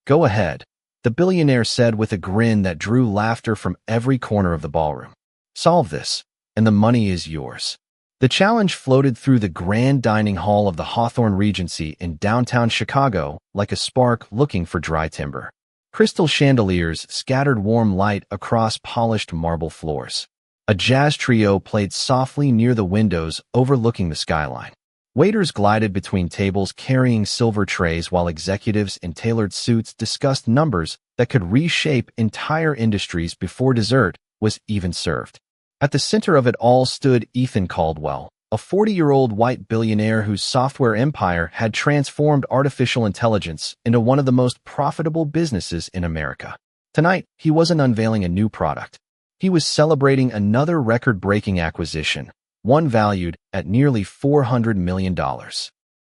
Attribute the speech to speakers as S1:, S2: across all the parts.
S1: Go ahead, the billionaire said with a grin that drew laughter from every corner of the ballroom. Solve this, and the money is yours. The challenge floated through the grand dining hall of the Hawthorne Regency in downtown Chicago like a spark looking for dry timber. Crystal chandeliers scattered warm light across polished marble floors. A jazz trio played softly near the windows overlooking the skyline. Waiters glided between tables carrying silver trays while executives in tailored suits discussed numbers that could reshape entire industries before dessert was even served. At the center of it all stood Ethan Caldwell, a 40-year-old white billionaire whose software empire had transformed artificial intelligence into one of the most profitable businesses in America. Tonight, he wasn't unveiling a new product. He was celebrating another record-breaking acquisition, one valued at nearly $400 million.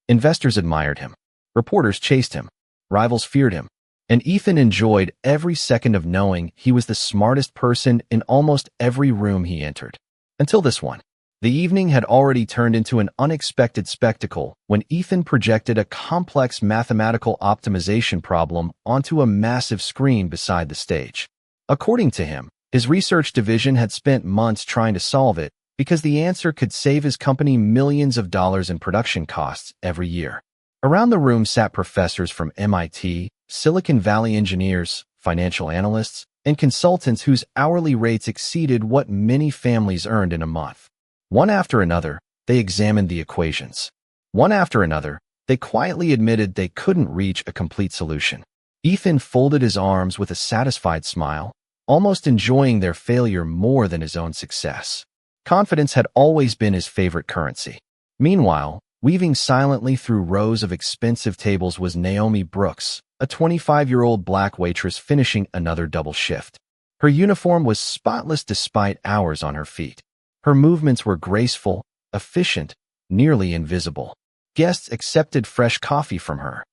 S1: Investors admired him. Reporters chased him. Rivals feared him. And Ethan enjoyed every second of knowing he was the smartest person in almost every room he entered. Until this one. The evening had already turned into an unexpected spectacle when Ethan projected a complex mathematical optimization problem onto a massive screen beside the stage. According to him, his research division had spent months trying to solve it because the answer could save his company millions of dollars in production costs every year. Around the room sat professors from MIT, Silicon Valley engineers, financial analysts, and consultants whose hourly rates exceeded what many families earned in a month. One after another, they examined the equations. One after another, they quietly admitted they couldn't reach a complete solution. Ethan folded his arms with a satisfied smile, almost enjoying their failure more than his own success. Confidence had always been his favorite currency. Meanwhile, weaving silently through rows of expensive tables was Naomi Brooks, a 25-year-old black waitress finishing another double shift. Her uniform was spotless despite hours on her feet. Her movements were graceful, efficient, nearly invisible. Guests accepted fresh coffee from her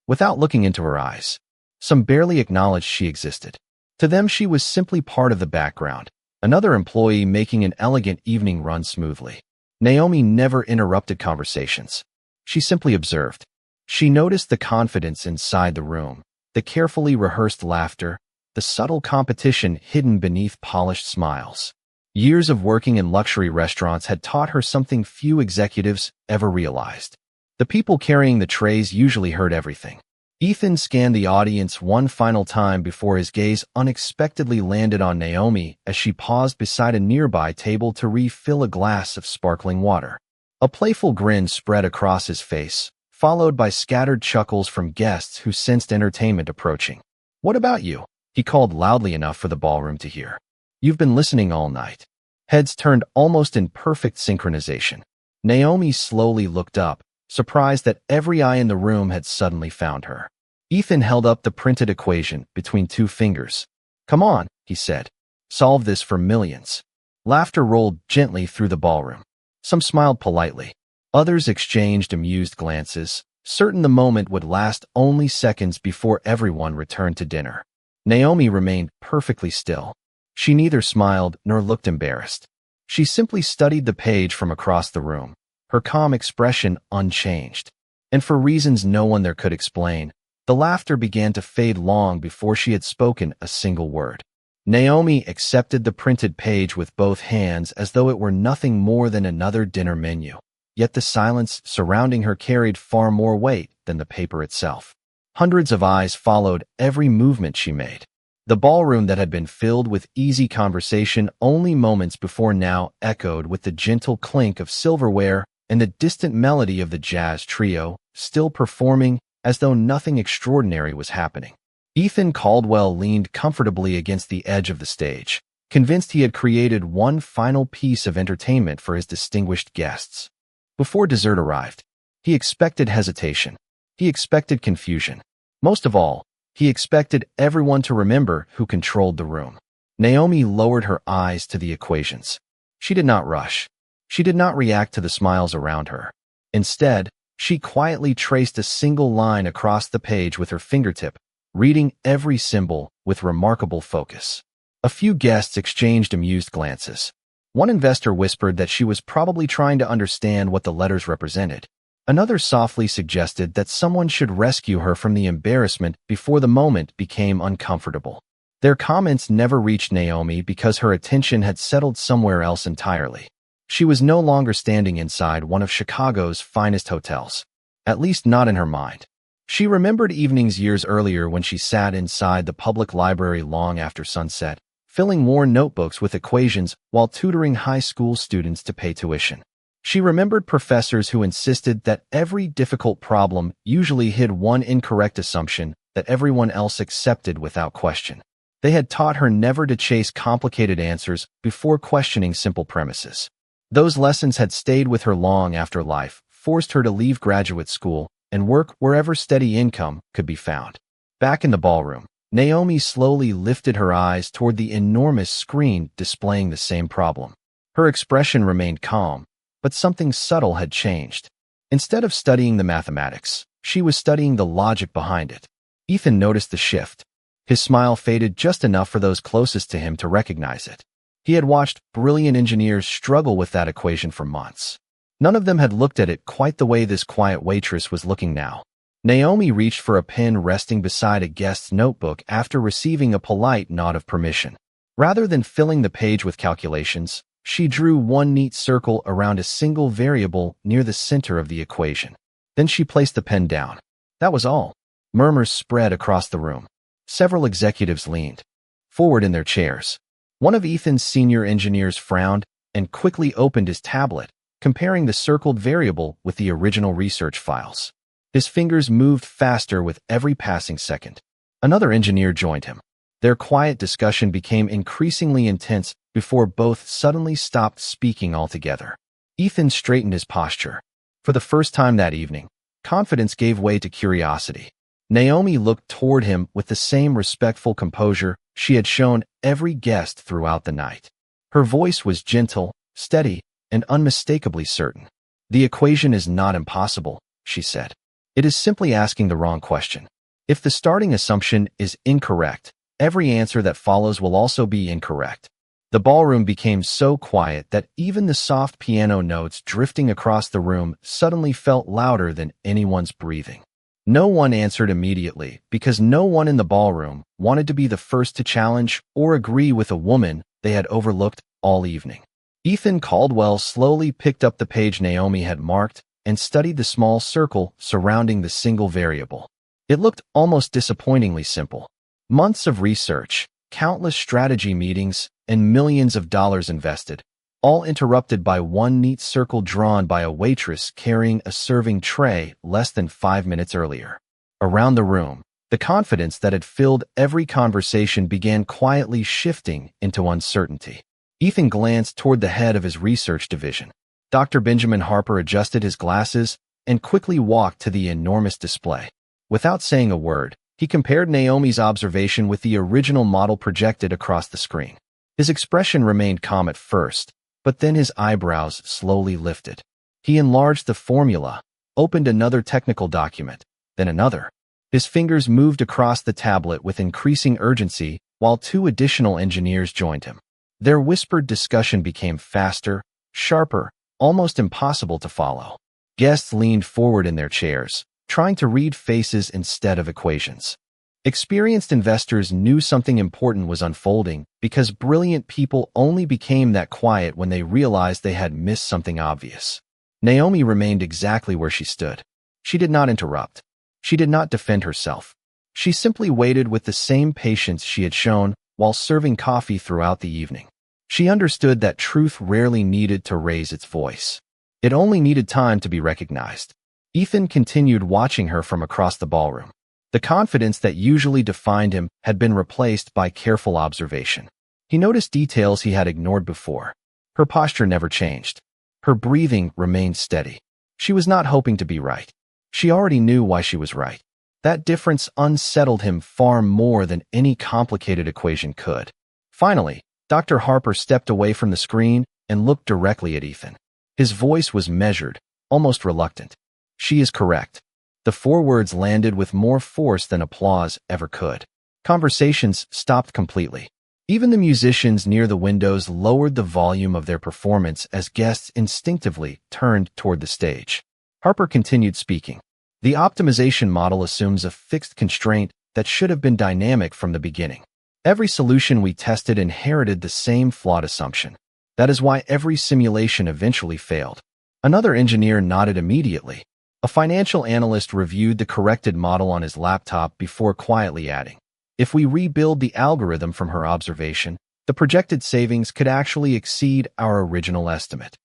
S1: without looking into her eyes. Some barely acknowledged she existed. To them, she was simply part of the background, another employee making an elegant evening run smoothly. Naomi never interrupted conversations. She simply observed. She noticed the confidence inside the room, the carefully rehearsed laughter, the subtle competition hidden beneath polished smiles. Years of working in luxury restaurants had taught her something few executives ever realized. The people carrying the trays usually heard everything. Ethan scanned the audience one final time before his gaze unexpectedly landed on Naomi as she paused beside a nearby table to refill a glass of sparkling water. A playful grin spread across his face, followed by scattered chuckles from guests who sensed entertainment approaching. "What about you?" he called loudly enough for the ballroom to hear. "You've been listening all night." Heads turned almost in perfect synchronization. Naomi slowly looked up, surprised that every eye in the room had suddenly found her. Ethan held up the printed equation between two fingers. "Come on," he said. "Solve this for millions." Laughter rolled gently through the ballroom. Some smiled politely. Others exchanged amused glances, certain the moment would last only seconds before everyone returned to dinner. Naomi remained perfectly still. She neither smiled nor looked embarrassed. She simply studied the page from across the room, her calm expression unchanged. And for reasons no one there could explain, the laughter began to fade long before she had spoken a single word. Naomi accepted the printed page with both hands as though it were nothing more than another dinner menu. Yet the silence surrounding her carried far more weight than the paper itself. Hundreds of eyes followed every movement she made. The ballroom that had been filled with easy conversation only moments before now echoed with the gentle clink of silverware and the distant melody of the jazz trio, still performing as though nothing extraordinary was happening. Ethan Caldwell leaned comfortably against the edge of the stage, convinced he had created one final piece of entertainment for his distinguished guests. Before dessert arrived, he expected hesitation. He expected confusion. Most of all, he expected everyone to remember who controlled the room. Naomi lowered her eyes to the equations. She did not rush. She did not react to the smiles around her. Instead, she quietly traced a single line across the page with her fingertip, reading every symbol with remarkable focus. A few guests exchanged amused glances. One investor whispered that she was probably trying to understand what the letters represented. Another softly suggested that someone should rescue her from the embarrassment before the moment became uncomfortable. Their comments never reached Naomi because her attention had settled somewhere else entirely. She was no longer standing inside one of Chicago's finest hotels. At least not in her mind. She remembered evenings years earlier when she sat inside the public library long after sunset, filling worn notebooks with equations while tutoring high school students to pay tuition. She remembered professors who insisted that every difficult problem usually hid one incorrect assumption that everyone else accepted without question. They had taught her never to chase complicated answers before questioning simple premises. Those lessons had stayed with her long after life forced her to leave graduate school and work wherever steady income could be found. Back in the ballroom, Naomi slowly lifted her eyes toward the enormous screen displaying the same problem. Her expression remained calm, but something subtle had changed. Instead of studying the mathematics, she was studying the logic behind it. Ethan noticed the shift. His smile faded just enough for those closest to him to recognize it. He had watched brilliant engineers struggle with that equation for months. None of them had looked at it quite the way this quiet waitress was looking now. Naomi reached for a pen resting beside a guest's notebook after receiving a polite nod of permission. Rather than filling the page with calculations, she drew one neat circle around a single variable near the center of the equation. Then she placed the pen down. That was all. Murmurs spread across the room. Several executives leaned forward in their chairs. One of Ethan's senior engineers frowned and quickly opened his tablet, comparing the circled variable with the original research files. His fingers moved faster with every passing second. Another engineer joined him. Their quiet discussion became increasingly intense before both suddenly stopped speaking altogether. Ethan straightened his posture. For the first time that evening, confidence gave way to curiosity. Naomi looked toward him with the same respectful composure she had shown every guest throughout the night. Her voice was gentle, steady, and unmistakably certain. "The equation is not impossible," she said. "It is simply asking the wrong question. If the starting assumption is incorrect, every answer that follows will also be incorrect." The ballroom became so quiet that even the soft piano notes drifting across the room suddenly felt louder than anyone's breathing. No one answered immediately because no one in the ballroom wanted to be the first to challenge or agree with a woman they had overlooked all evening. Ethan Caldwell slowly picked up the page Naomi had marked and studied the small circle surrounding the single variable. It looked almost disappointingly simple. Months of research, countless strategy meetings, and millions of dollars invested, all interrupted by one neat circle drawn by a waitress carrying a serving tray less than 5 minutes earlier. Around the room, the confidence that had filled every conversation began quietly shifting into uncertainty. Ethan glanced toward the head of his research division. Dr. Benjamin Harper adjusted his glasses and quickly walked to the enormous display. Without saying a word, he compared Naomi's observation with the original model projected across the screen. His expression remained calm at first, but then his eyebrows slowly lifted. He enlarged the formula, opened another technical document, then another. His fingers moved across the tablet with increasing urgency while two additional engineers joined him. Their whispered discussion became faster, sharper, almost impossible to follow. Guests leaned forward in their chairs, trying to read faces instead of equations. Experienced investors knew something important was unfolding because brilliant people only became that quiet when they realized they had missed something obvious. Naomi remained exactly where she stood. She did not interrupt. She did not defend herself. She simply waited with the same patience she had shown while serving coffee throughout the evening. She understood that truth rarely needed to raise its voice. It only needed time to be recognized. Ethan continued watching her from across the ballroom. The confidence that usually defined him had been replaced by careful observation. He noticed details he had ignored before. Her posture never changed. Her breathing remained steady. She was not hoping to be right. She already knew why she was right. That difference unsettled him far more than any complicated equation could. Finally, Dr. Harper stepped away from the screen and looked directly at Ethan. His voice was measured, almost reluctant. "She is correct." The 4 words landed with more force than applause ever could. Conversations stopped completely. Even the musicians near the windows lowered the volume of their performance as guests instinctively turned toward the stage. Harper continued speaking. The optimization model assumes a fixed constraint that should have been dynamic from the beginning. Every solution we tested inherited the same flawed assumption. That is why every simulation eventually failed. Another engineer nodded immediately. A financial analyst reviewed the corrected model on his laptop before quietly adding, "If we rebuild the algorithm from her observation, the projected savings could actually exceed our original estimate."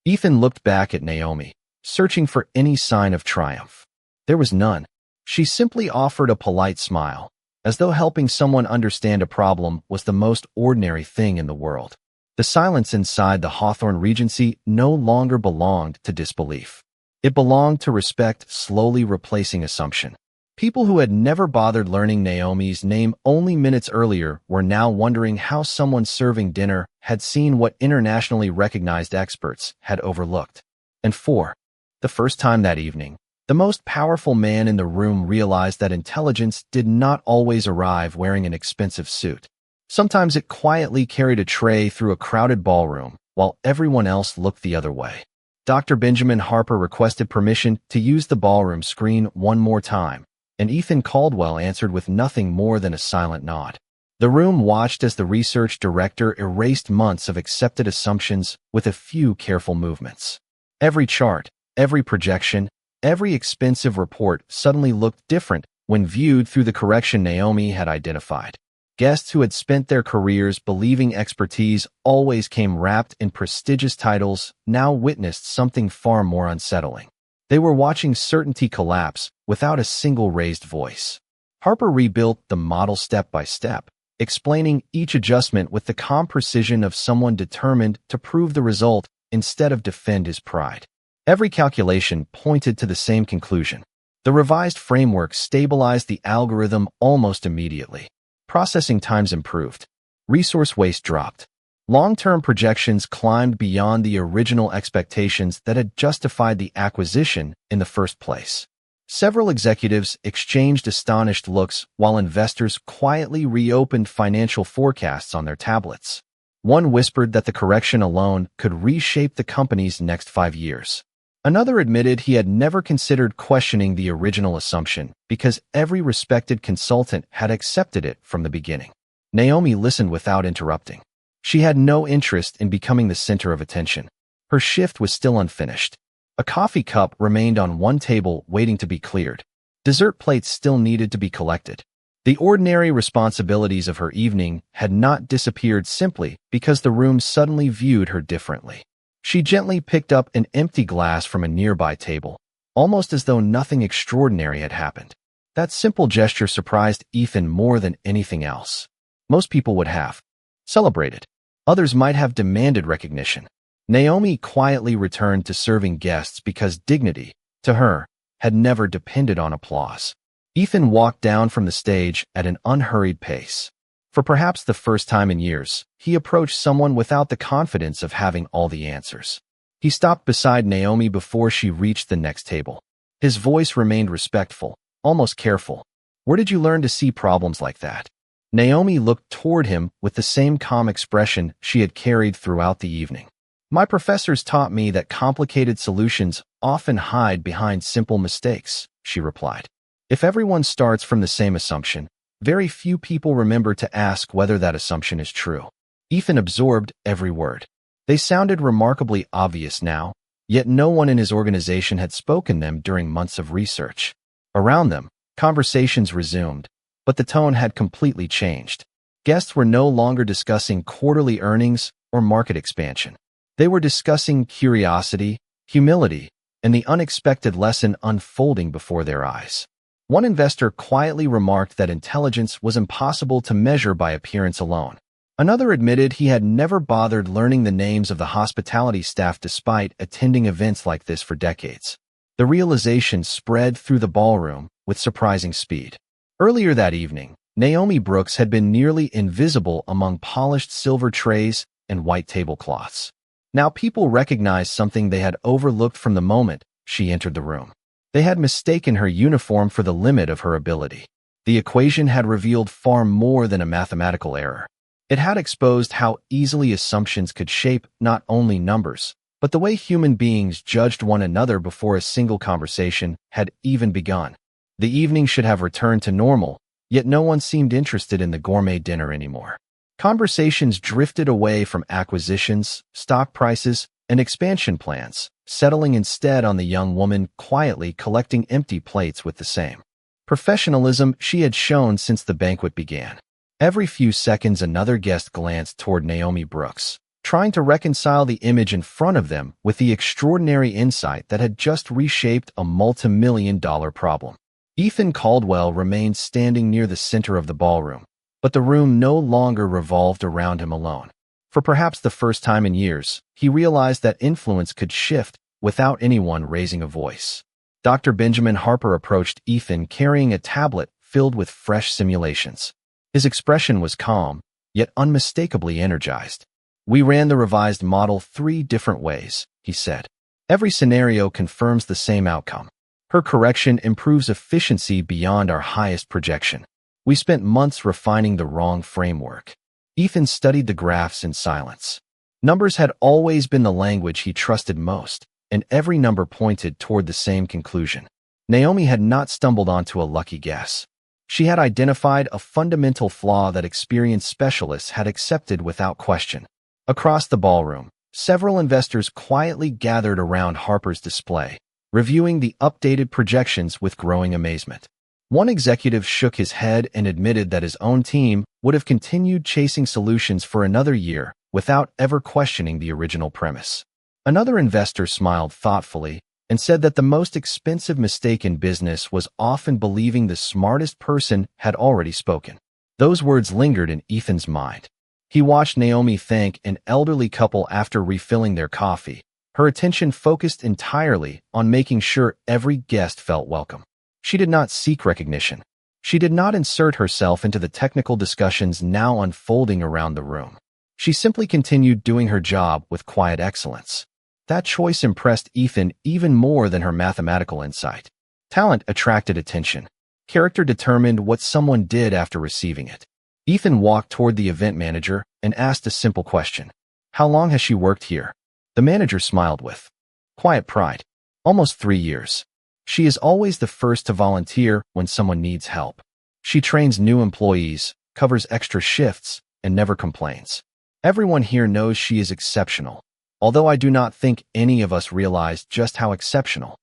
S1: Ethan looked back at Naomi, searching for any sign of triumph. There was none. She simply offered a polite smile, as though helping someone understand a problem was the most ordinary thing in the world. The silence inside the Hawthorne Regency no longer belonged to disbelief. It belonged to respect, slowly replacing assumption. People who had never bothered learning Naomi's name only minutes earlier were now wondering how someone serving dinner had seen what internationally recognized experts had overlooked. And for the first time that evening, the most powerful man in the room realized that intelligence did not always arrive wearing an expensive suit. Sometimes it quietly carried a tray through a crowded ballroom, while everyone else looked the other way. Dr. Benjamin Harper requested permission to use the ballroom screen one more time, and Ethan Caldwell answered with nothing more than a silent nod. The room watched as the research director erased months of accepted assumptions with a few careful movements. Every chart, every projection, every expensive report suddenly looked different when viewed through the correction Naomi had identified. Guests who had spent their careers believing expertise always came wrapped in prestigious titles now witnessed something far more unsettling. They were watching certainty collapse without a single raised voice. Harper rebuilt the model step by step, explaining each adjustment with the calm precision of someone determined to prove the result instead of defend his pride. Every calculation pointed to the same conclusion. The revised framework stabilized the algorithm almost immediately. Processing times improved. Resource waste dropped. Long-term projections climbed beyond the original expectations that had justified the acquisition in the first place. Several executives exchanged astonished looks while investors quietly reopened financial forecasts on their tablets. One whispered that the correction alone could reshape the company's next 5 years. Another admitted he had never considered questioning the original assumption because every respected consultant had accepted it from the beginning. Naomi listened without interrupting. She had no interest in becoming the center of attention. Her shift was still unfinished. A coffee cup remained on one table waiting to be cleared. Dessert plates still needed to be collected. The ordinary responsibilities of her evening had not disappeared simply because the room suddenly viewed her differently. She gently picked up an empty glass from a nearby table, almost as though nothing extraordinary had happened. That simple gesture surprised Ethan more than anything else. Most people would have celebrated. Others might have demanded recognition. Naomi quietly returned to serving guests because dignity, to her, had never depended on applause. Ethan walked down from the stage at an unhurried pace. For perhaps the first time in years, he approached someone without the confidence of having all the answers. He stopped beside Naomi before she reached the next table. His voice remained respectful, almost careful. "Where did you learn to see problems like that?" Naomi looked toward him with the same calm expression she had carried throughout the evening. "My professors taught me that complicated solutions often hide behind simple mistakes," she replied. "If everyone starts from the same assumption, very few people remember to ask whether that assumption is true." Ethan absorbed every word. They sounded remarkably obvious now, yet no one in his organization had spoken them during months of research. Around them, conversations resumed, but the tone had completely changed. Guests were no longer discussing quarterly earnings or market expansion. They were discussing curiosity, humility, and the unexpected lesson unfolding before their eyes. One investor quietly remarked that intelligence was impossible to measure by appearance alone. Another admitted he had never bothered learning the names of the hospitality staff despite attending events like this for decades. The realization spread through the ballroom with surprising speed. Earlier that evening, Naomi Brooks had been nearly invisible among polished silver trays and white tablecloths. Now people recognized something they had overlooked from the moment she entered the room. They had mistaken her uniform for the limit of her ability. The equation had revealed far more than a mathematical error. It had exposed how easily assumptions could shape not only numbers, but the way human beings judged one another before a single conversation had even begun. The evening should have returned to normal, yet no one seemed interested in the gourmet dinner anymore. Conversations drifted away from acquisitions, stock prices, and expansion plans, settling instead on the young woman quietly collecting empty plates with the same professionalism she had shown since the banquet began. Every few seconds another guest glanced toward Naomi Brooks, trying to reconcile the image in front of them with the extraordinary insight that had just reshaped a multi-million-dollar problem. Ethan Caldwell remained standing near the center of the ballroom, but the room no longer revolved around him alone. For perhaps the first time in years, he realized that influence could shift without anyone raising a voice. Dr. Benjamin Harper approached Ethan carrying a tablet filled with fresh simulations. His expression was calm, yet unmistakably energized. "We ran the revised model 3 different ways," he said. "Every scenario confirms the same outcome. Her correction improves efficiency beyond our highest projection. We spent months refining the wrong framework." Ethan studied the graphs in silence. Numbers had always been the language he trusted most, and every number pointed toward the same conclusion. Naomi had not stumbled onto a lucky guess. She had identified a fundamental flaw that experienced specialists had accepted without question. Across the ballroom, several investors quietly gathered around Harper's display, reviewing the updated projections with growing amazement. One executive shook his head and admitted that his own team would have continued chasing solutions for another year without ever questioning the original premise. Another investor smiled thoughtfully and said that the most expensive mistake in business was often believing the smartest person had already spoken. Those words lingered in Ethan's mind. He watched Naomi thank an elderly couple after refilling their coffee, her attention focused entirely on making sure every guest felt welcome. She did not seek recognition. She did not insert herself into the technical discussions now unfolding around the room. She simply continued doing her job with quiet excellence. That choice impressed Ethan even more than her mathematical insight. Talent attracted attention. Character determined what someone did after receiving it. Ethan walked toward the event manager and asked a simple question. "How long has she worked here?" The manager smiled with quiet pride. "Almost 3 years. She is always the first to volunteer when someone needs help. She trains new employees, covers extra shifts, and never complains. Everyone here knows she is exceptional, although I do not think any of us realized just how exceptional."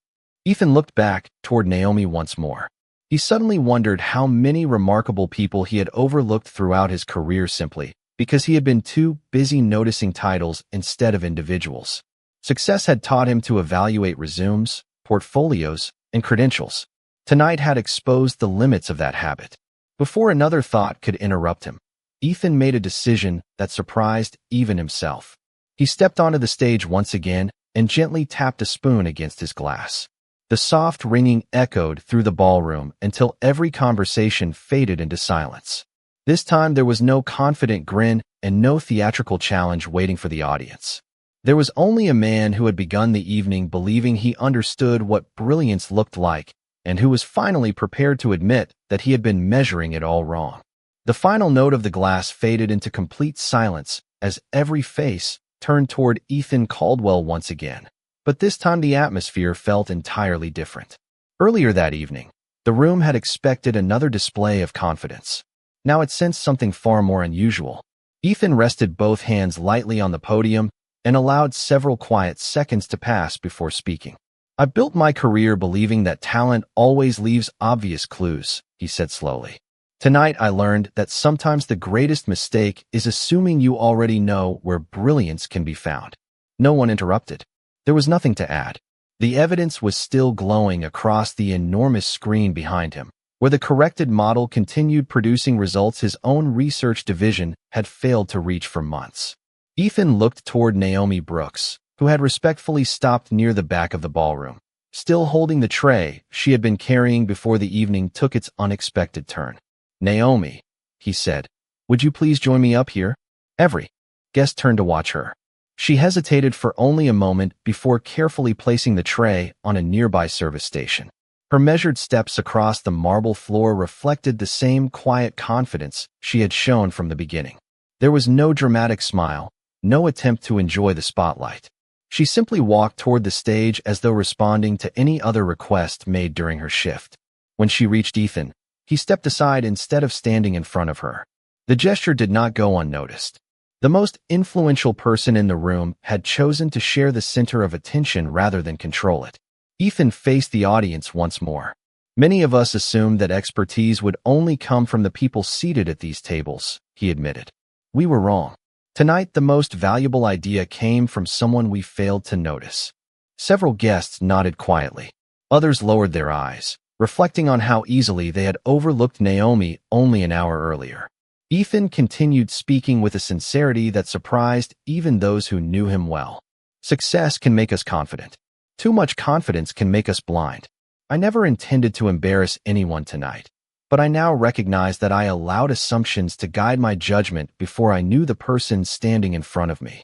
S1: Ethan looked back toward Naomi once more. He suddenly wondered how many remarkable people he had overlooked throughout his career simply because he had been too busy noticing titles instead of individuals. Success had taught him to evaluate resumes, portfolios, and credentials. Tonight had exposed the limits of that habit. Before another thought could interrupt him, Ethan made a decision that surprised even himself. He stepped onto the stage once again and gently tapped a spoon against his glass. The soft ringing echoed through the ballroom until every conversation faded into silence. This time there was no confident grin and no theatrical challenge waiting for the audience. There was only a man who had begun the evening believing he understood what brilliance looked like and who was finally prepared to admit that he had been measuring it all wrong. The final note of the glass faded into complete silence as every face turned toward Ethan Caldwell once again. But this time the atmosphere felt entirely different. Earlier that evening, the room had expected another display of confidence. Now it sensed something far more unusual. Ethan rested both hands lightly on the podium and allowed several quiet seconds to pass before speaking. "I built my career believing that talent always leaves obvious clues," he said slowly. "Tonight I learned that sometimes the greatest mistake is assuming you already know where brilliance can be found." No one interrupted. There was nothing to add. The evidence was still glowing across the enormous screen behind him, where the corrected model continued producing results his own research division had failed to reach for months. Ethan looked toward Naomi Brooks, who had respectfully stopped near the back of the ballroom, still holding the tray she had been carrying before the evening took its unexpected turn. "Naomi," he said, "would you please join me up here?" Every guest turned to watch her. She hesitated for only a moment before carefully placing the tray on a nearby service station. Her measured steps across the marble floor reflected the same quiet confidence she had shown from the beginning. There was no dramatic smile, no attempt to enjoy the spotlight. She simply walked toward the stage as though responding to any other request made during her shift. When she reached Ethan, he stepped aside instead of standing in front of her. The gesture did not go unnoticed. The most influential person in the room had chosen to share the center of attention rather than control it. Ethan faced the audience once more. Many of us assumed that expertise would only come from the people seated at these tables, he admitted. We were wrong. Tonight, the most valuable idea came from someone we failed to notice. Several guests nodded quietly. Others lowered their eyes, reflecting on how easily they had overlooked Naomi only an hour earlier. Ethan continued speaking with a sincerity that surprised even those who knew him well. Success can make us confident. Too much confidence can make us blind. I never intended to embarrass anyone tonight, but I now recognize that I allowed assumptions to guide my judgment before I knew the person standing in front of me.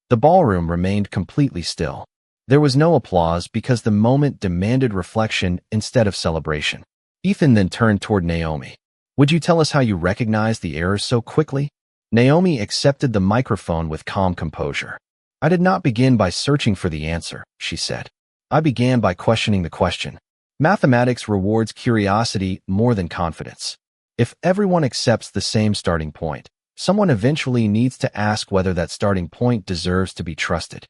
S1: The ballroom remained completely still. There was no applause because the moment demanded reflection instead of celebration. Ethan then turned toward Naomi. Would you tell us how you recognized the errors so quickly? Naomi accepted the microphone with calm composure. I did not begin by searching for the answer, she said. I began by questioning the question. Mathematics rewards curiosity more than confidence. If everyone accepts the same starting point, someone eventually needs to ask whether that starting point deserves to be trusted.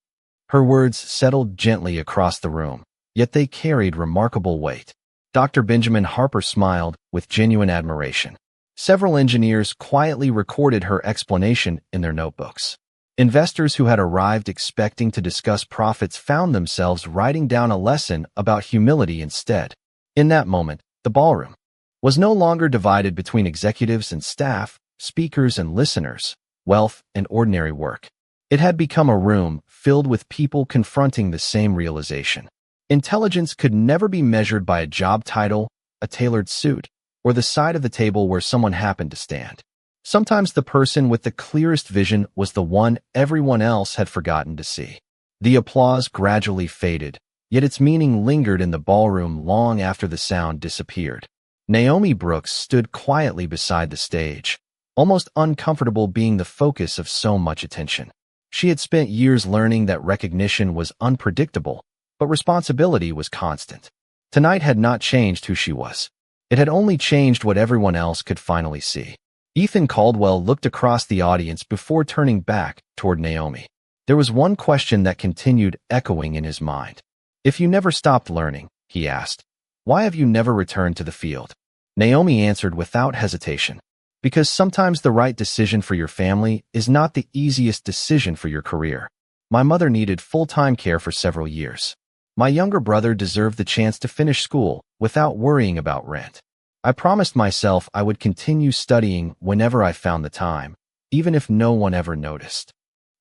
S1: Her words settled gently across the room, yet they carried remarkable weight. Dr. Benjamin Harper smiled with genuine admiration. Several engineers quietly recorded her explanation in their notebooks. Investors who had arrived expecting to discuss profits found themselves writing down a lesson about humility instead. In that moment, the ballroom was no longer divided between executives and staff, speakers and listeners, wealth and ordinary work. It had become a room filled with people confronting the same realization. Intelligence could never be measured by a job title, a tailored suit, or the side of the table where someone happened to stand. Sometimes the person with the clearest vision was the one everyone else had forgotten to see. The applause gradually faded, yet its meaning lingered in the ballroom long after the sound disappeared. Naomi Brooks stood quietly beside the stage, almost uncomfortable being the focus of so much attention. She had spent years learning that recognition was unpredictable, but responsibility was constant. Tonight had not changed who she was. It had only changed what everyone else could finally see. Ethan Caldwell looked across the audience before turning back toward Naomi. There was one question that continued echoing in his mind. If you never stopped learning, he asked, why have you never returned to the field? Naomi answered without hesitation. Because sometimes the right decision for your family is not the easiest decision for your career. My mother needed full-time care for several years. My younger brother deserved the chance to finish school without worrying about rent. I promised myself I would continue studying whenever I found the time, even if no one ever noticed.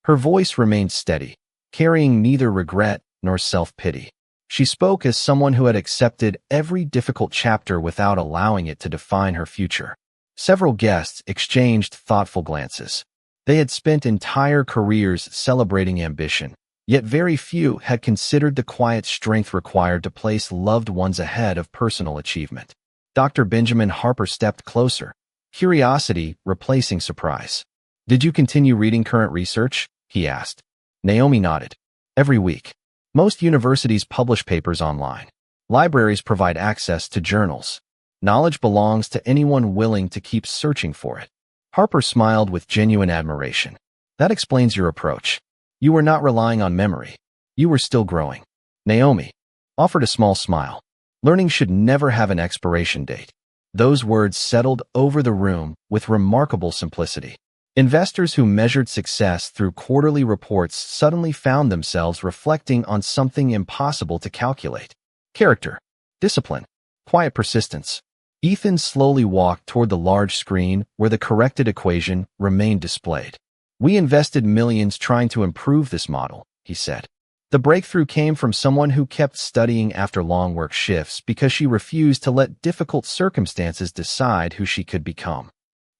S1: Her voice remained steady, carrying neither regret nor self-pity. She spoke as someone who had accepted every difficult chapter without allowing it to define her future. Several guests exchanged thoughtful glances. They had spent entire careers celebrating ambition, yet very few had considered the quiet strength required to place loved ones ahead of personal achievement. Dr. Benjamin Harper stepped closer, curiosity replacing surprise. Did you continue reading current research? He asked. Naomi nodded. Every week. Most universities publish papers online. Libraries provide access to journals. Knowledge belongs to anyone willing to keep searching for it. Harper smiled with genuine admiration. That explains your approach. You were not relying on memory. You were still growing. Naomi offered a small smile. Learning should never have an expiration date. Those words settled over the room with remarkable simplicity. Investors who measured success through quarterly reports suddenly found themselves reflecting on something impossible to calculate. Character, discipline, quiet persistence. Ethan slowly walked toward the large screen where the corrected equation remained displayed. We invested millions trying to improve this model, he said. The breakthrough came from someone who kept studying after long work shifts because she refused to let difficult circumstances decide who she could become.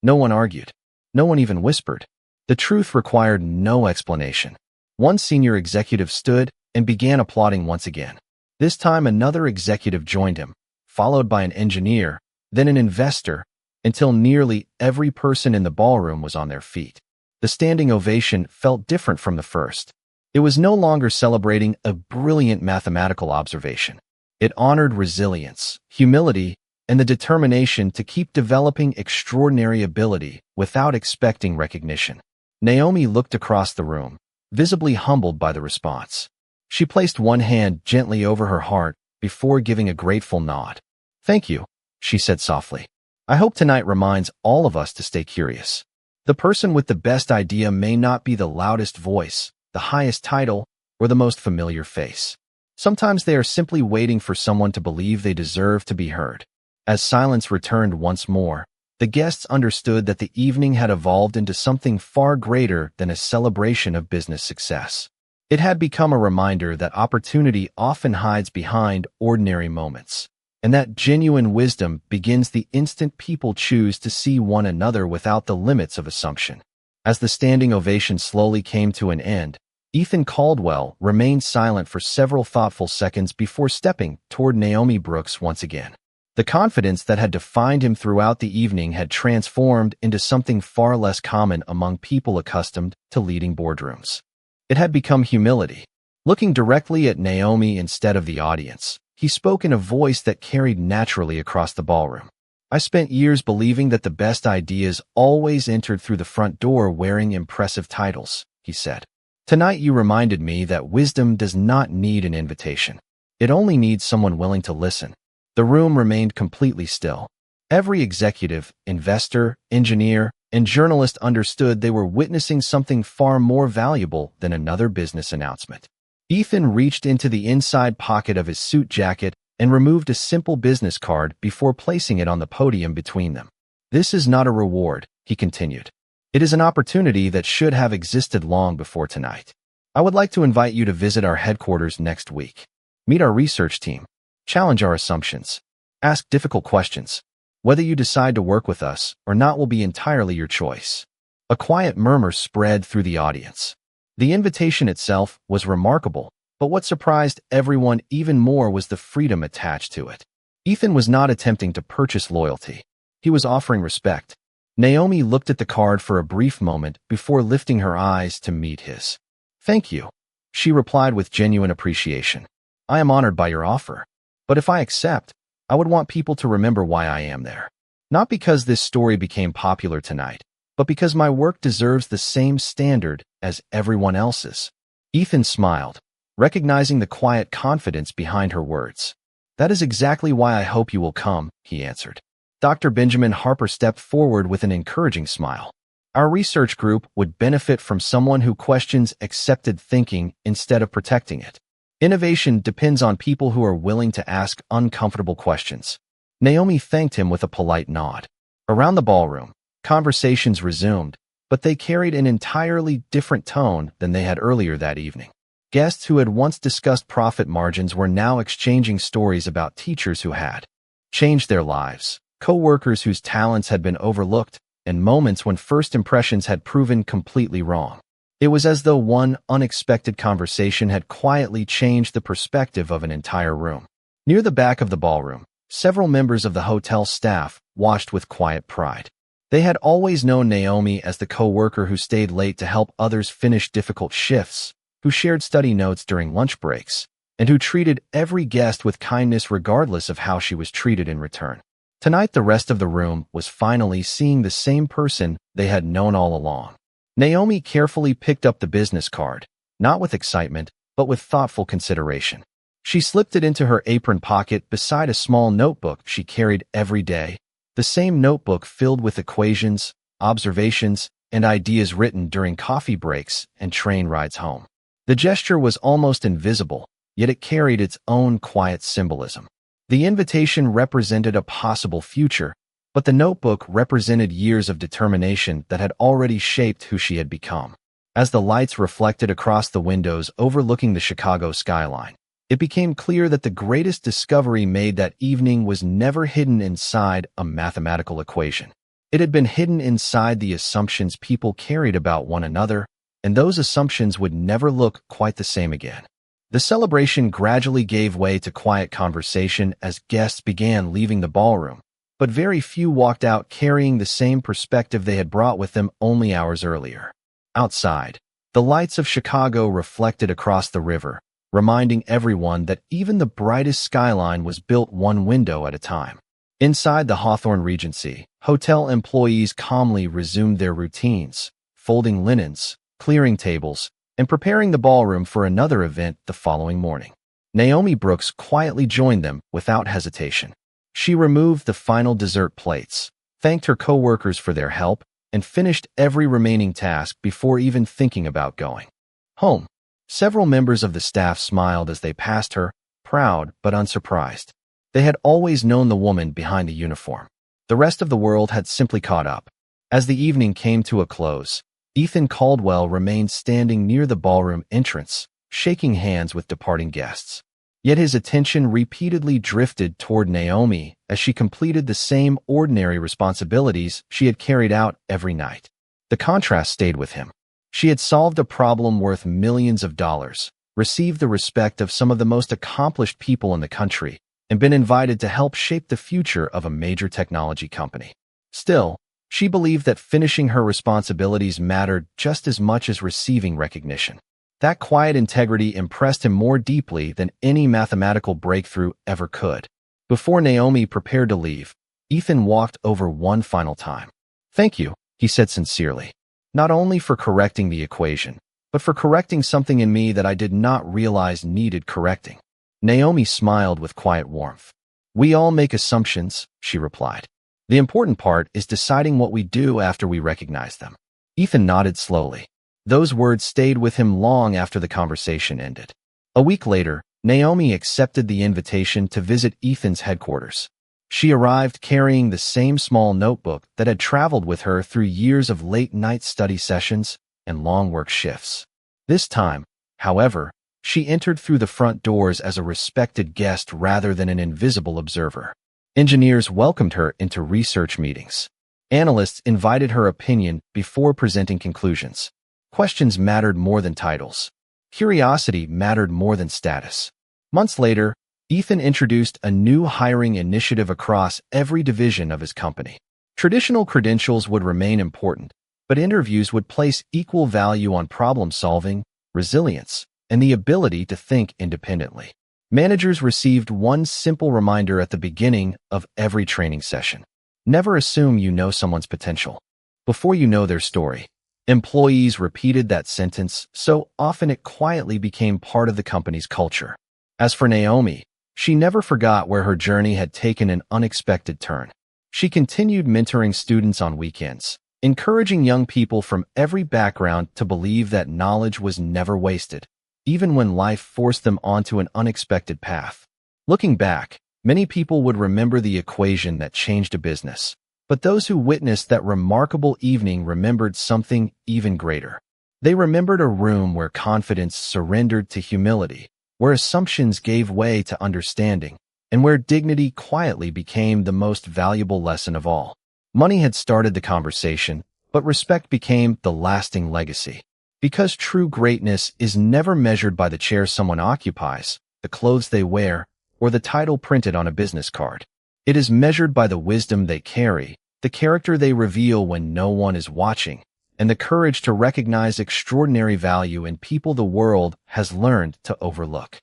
S1: No one argued. No one even whispered. The truth required no explanation. One senior executive stood and began applauding once again. This time another executive joined him, followed by an engineer, then an investor, until nearly every person in the ballroom was on their feet. The standing ovation felt different from the first. It was no longer celebrating a brilliant mathematical observation. It honored resilience, humility, and the determination to keep developing extraordinary ability without expecting recognition. Naomi looked across the room, visibly humbled by the response. She placed one hand gently over her heart before giving a grateful nod. "Thank you," she said softly. "I hope tonight reminds all of us to stay curious. The person with the best idea may not be the loudest voice, the highest title, or the most familiar face. Sometimes they are simply waiting for someone to believe they deserve to be heard." As silence returned once more, the guests understood that the evening had evolved into something far greater than a celebration of business success. It had become a reminder that opportunity often hides behind ordinary moments, and that genuine wisdom begins the instant people choose to see one another without the limits of assumption. As the standing ovation slowly came to an end, Ethan Caldwell remained silent for several thoughtful seconds before stepping toward Naomi Brooks once again. The confidence that had defined him throughout the evening had transformed into something far less common among people accustomed to leading boardrooms. It had become humility. Looking directly at Naomi instead of the audience, he spoke in a voice that carried naturally across the ballroom. "I spent years believing that the best ideas always entered through the front door wearing impressive titles," he said. "Tonight you reminded me that wisdom does not need an invitation. It only needs someone willing to listen." The room remained completely still. Every executive, investor, engineer, and journalist understood they were witnessing something far more valuable than another business announcement. Ethan reached into the inside pocket of his suit jacket and removed a simple business card before placing it on the podium between them. "This is not a reward," he continued. "It is an opportunity that should have existed long before tonight. I would like to invite you to visit our headquarters next week. Meet our research team. Challenge our assumptions. Ask difficult questions. Whether you decide to work with us or not will be entirely your choice." A quiet murmur spread through the audience. The invitation itself was remarkable, but what surprised everyone even more was the freedom attached to it. Ethan was not attempting to purchase loyalty. He was offering respect. Naomi looked at the card for a brief moment before lifting her eyes to meet his. "Thank you," she replied with genuine appreciation. "I am honored by your offer. But if I accept, I would want people to remember why I am there. Not because this story became popular tonight, but because my work deserves the same standard as everyone else's." Ethan smiled, recognizing the quiet confidence behind her words. "That is exactly why I hope you will come," he answered. Dr. Benjamin Harper stepped forward with an encouraging smile. "Our research group would benefit from someone who questions accepted thinking instead of protecting it. Innovation depends on people who are willing to ask uncomfortable questions." Naomi thanked him with a polite nod. Around the ballroom, conversations resumed, but they carried an entirely different tone than they had earlier that evening. Guests who had once discussed profit margins were now exchanging stories about teachers who had changed their lives, co-workers whose talents had been overlooked, and moments when first impressions had proven completely wrong. It was as though one unexpected conversation had quietly changed the perspective of an entire room. Near the back of the ballroom, several members of the hotel staff watched with quiet pride. They had always known Naomi as the co-worker who stayed late to help others finish difficult shifts, who shared study notes during lunch breaks, and who treated every guest with kindness regardless of how she was treated in return. Tonight, the rest of the room was finally seeing the same person they had known all along. Naomi carefully picked up the business card, not with excitement, but with thoughtful consideration. She slipped it into her apron pocket beside a small notebook she carried every day, the same notebook filled with equations, observations, and ideas written during coffee breaks and train rides home. The gesture was almost invisible, yet it carried its own quiet symbolism. The invitation represented a possible future, but the notebook represented years of determination that had already shaped who she had become. As the lights reflected across the windows overlooking the Chicago skyline, it became clear that the greatest discovery made that evening was never hidden inside a mathematical equation. It had been hidden inside the assumptions people carried about one another, and those assumptions would never look quite the same again. The celebration gradually gave way to quiet conversation as guests began leaving the ballroom, but very few walked out carrying the same perspective they had brought with them only hours earlier. Outside, The lights of Chicago reflected across the river, reminding everyone that even the brightest skyline was built one window at a time. Inside the Hawthorne Regency, hotel employees calmly resumed their routines, folding linens, clearing tables, and preparing the ballroom for another event the following morning. Naomi Brooks quietly joined them without hesitation. She removed the final dessert plates, thanked her co-workers for their help, and finished every remaining task before even thinking about going home. Several members of the staff smiled as they passed her, proud but unsurprised. They had always known the woman behind the uniform. The rest of the world had simply caught up. As the evening came to a close, Ethan Caldwell remained standing near the ballroom entrance, shaking hands with departing guests. Yet his attention repeatedly drifted toward Naomi as she completed the same ordinary responsibilities she had carried out every night. The contrast stayed with him. She had solved a problem worth millions of dollars, received the respect of some of the most accomplished people in the country, and been invited to help shape the future of a major technology company. Still, she believed that finishing her responsibilities mattered just as much as receiving recognition. That quiet integrity impressed him more deeply than any mathematical breakthrough ever could. Before Naomi prepared to leave, Ethan walked over one final time. "Thank you," he said sincerely, "not only for correcting the equation, but for correcting something in me that I did not realize needed correcting." Naomi smiled with quiet warmth. "We all make assumptions," she replied. "The important part is deciding what we do after we recognize them." Ethan nodded slowly. Those words stayed with him long after the conversation ended. A week later, Naomi accepted the invitation to visit Ethan's headquarters. She arrived carrying the same small notebook that had traveled with her through years of late-night study sessions and long work shifts. This time, however, she entered through the front doors as a respected guest rather than an invisible observer. Engineers welcomed her into research meetings. Analysts invited her opinion before presenting conclusions. Questions mattered more than titles. Curiosity mattered more than status. Months later, Ethan introduced a new hiring initiative across every division of his company. Traditional credentials would remain important, but interviews would place equal value on problem-solving, resilience, and the ability to think independently. Managers received one simple reminder at the beginning of every training session. Never assume you know someone's potential before you know their story. Employees repeated that sentence so often it quietly became part of the company's culture. As for Naomi, she never forgot where her journey had taken an unexpected turn. She continued mentoring students on weekends, encouraging young people from every background to believe that knowledge was never wasted, even when life forced them onto an unexpected path. Looking back, many people would remember the equation that changed a business. But those who witnessed that remarkable evening remembered something even greater. They remembered a room where confidence surrendered to humility, where assumptions gave way to understanding, and where dignity quietly became the most valuable lesson of all. Money had started the conversation, but respect became the lasting legacy. Because true greatness is never measured by the chair someone occupies, the clothes they wear, or the title printed on a business card. It is measured by the wisdom they carry, the character they reveal when no one is watching, and the courage to recognize extraordinary value in people the world has learned to overlook.